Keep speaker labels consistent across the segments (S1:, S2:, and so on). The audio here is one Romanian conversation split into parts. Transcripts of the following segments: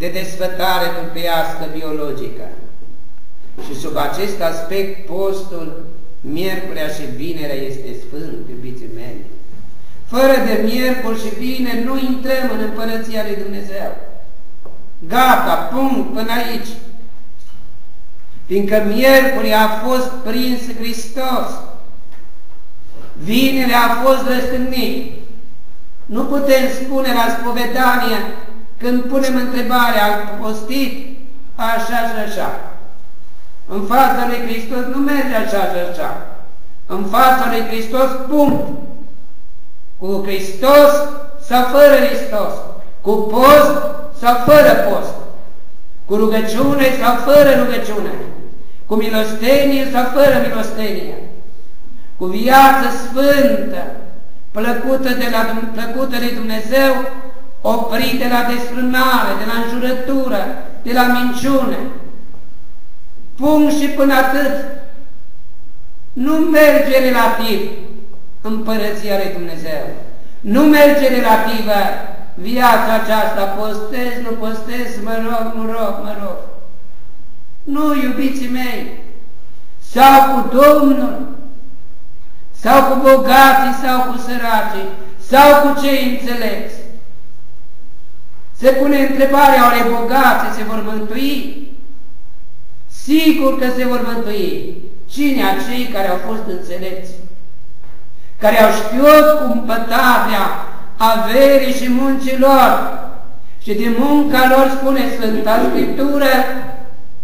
S1: de desfătare trupească biologică. Și sub acest aspect, postul, miercurea și vinerea este sfânt, iubiții mei. Fără de miercuri și vineri nu intrăm în Împărăția lui Dumnezeu. Gata, punct, până aici. Fiindcă miercuri a fost prins Hristos, vinerea a fost răstignit. Nu putem spune la spovedanie, când punem întrebarea, al postit, așa și așa. În fața lui Hristos nu merge așa și așa. În fața lui Hristos, punct. Cu Hristos sau fără Hristos. Cu post sau fără post. Cu rugăciune sau fără rugăciune. Cu milostenie sau fără milostenie. Cu viață sfântă, plăcută de Dumnezeu, oprit de la desfrânare, de la înjurătură, de la minciune. Punct și până atât. Nu merge relativ Împărăția lui Dumnezeu. Nu merge relativă viața aceasta, postez, nu postez, mă rog. Nu, iubiții mei, sau cu Domnul, sau cu bogații, sau cu săracii, sau cu cei înțelepți. Se pune întrebarea, oare bogații se vor mântui? Sigur că se vor mântui. Cine? Acei care au fost înțelepți, care au știut cumpătarea averii și muncilor, și din munca lor, spune Sfânta Scriptură,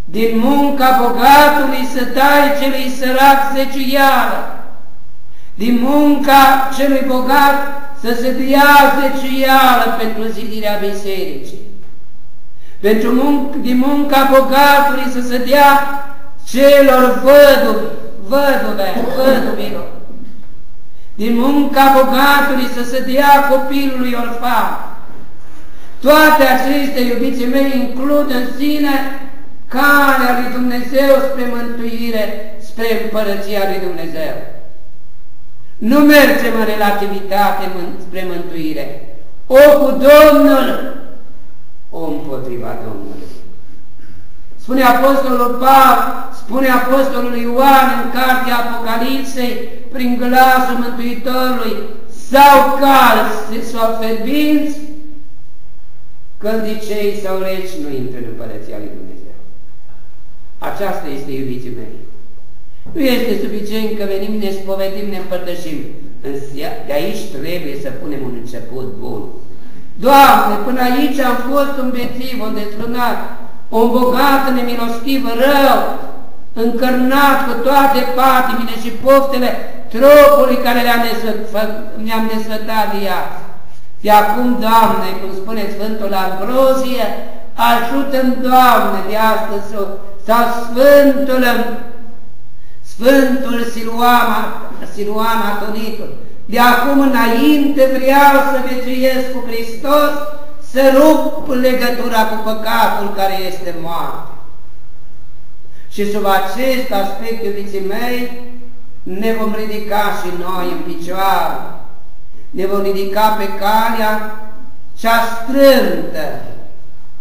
S1: din munca bogatului să dai celui sărac zeciuială, din munca celui bogat să se dea zeciuială pentru zidirea bisericii, din munca bogatului să se dea celor văduvilor, din munca bogatului să se dea copilului orfan. Toate acestea, iubiții mei, includ în sine calea lui Dumnezeu spre mântuire, spre Împărăția lui Dumnezeu. Nu mergem în relativitate spre mântuire. O cu Domnul, o împotriva Domnului. Spune Apostolul Pavel, spune Apostolul Ioan în cartea Apocalipsei, prin glasul Mântuitorului, sau calzi sau fierbinți, căldicei sau reci nu intră în Împărăția lui Dumnezeu. Aceasta este, iubiții mei. Nu este suficient că venim, ne spovedim, ne împărtășim. De aici trebuie să punem un început bun. Doamne, până aici am fost un bețiv, un desfrânat, un bogat nemilostiv, rău, încărnat cu toate patimile și poftele trupului care mi-am desfătat viața. De acum, Doamne, cum spune Sfântul Ambrozie, ajută-mi, Doamne, de astăzi, sau Sfântul Siluan Atonitul, de acum înainte vreau să viețuiesc cu Hristos, să rup legătura cu păcatul care este moarte. Și sub acest aspect, iubiții mei, ne vom ridica și noi în picioare, ne vom ridica pe calea cea strâmtă,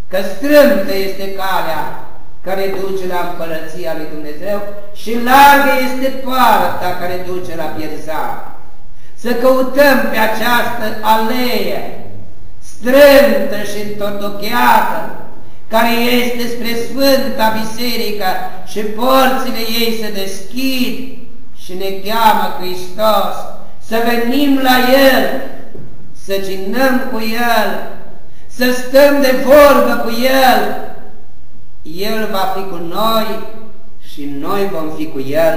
S1: că strâmtă este calea care duce la Împărăția lui Dumnezeu și largă este poarta care duce la pierzare. Să căutăm pe această alee strâmtă și întortocheată, care este spre Sfânta Biserică și porțile ei se deschid și ne cheamă Hristos să venim la El, să cinăm cu El, să stăm de vorbă cu El. El va fi cu noi și noi vom fi cu El.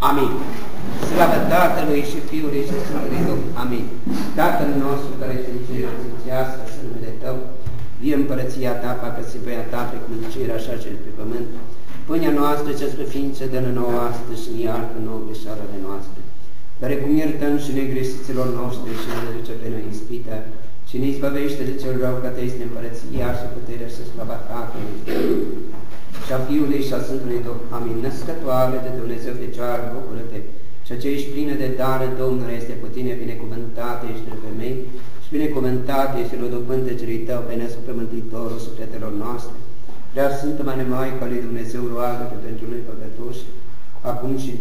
S1: Amin. Slavă Tatălui și Fiului și Sfântului Duh. Amin. Tatăl nostru care ești în cer, sfințească să numele Tău, vie împărăția Ta, facă-se voia Ta, precum în cer, așa și pe pământ. Pâinea noastră cea sfăfință dă-ne nouă astăzi și ne iartă nouă greșelile noastre, care cum iertăm și negreșiților noștri și ne duce pe noi ispită, și ne izbăvește de cel rău, că Te este împărăția și puterea și slava Tatălui și a Fiului și a Sfântului Duh. Amin. Născătoare de Dumnezeu Fecioară, bucură-te, și ce ești plină de dară, Domnul este cu tine, binecuvântată ești în femei, și binecuvântate și lăudăpântă celui Tău pe născut pe Mântuitorul sufletelor noastre. Prea Sfântă Mare Maică lui Dumnezeu, roagă-te pentru noi păcătoși, acum și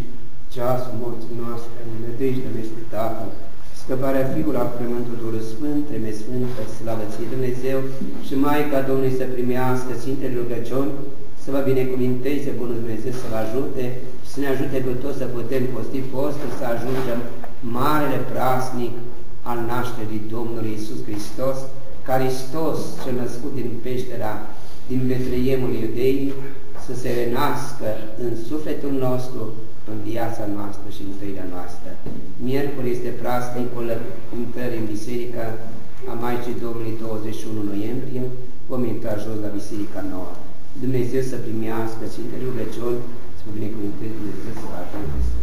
S1: ceasul morții noastre, nădejde-ne este Tatăl, scăparea Fiului, acremântul Duhului Sfânt, treme Sfântă, slavă ție Dumnezeu și Maica Domnului să primească Sfintele rugăciuni, să vă binecuvinteze Bunul Dumnezeu, să vă ajute și să ne ajute pe toți să putem posti postul, să ajungem marele praznic al nașterii Domnului Iisus Hristos, ca Hristos cel născut din peștera din Betleemul Iudeii, să se renască în sufletul nostru, în viața noastră și în trăirea noastră. Miercuri este praznicul intrării în biserică a Maicii Domnului 21 noiembrie, vom intra jos la biserica nouă. Dumnezeu să primească Sfintele rugăciuni, să vă binecuvânteze Dumnezeu să vă ajute.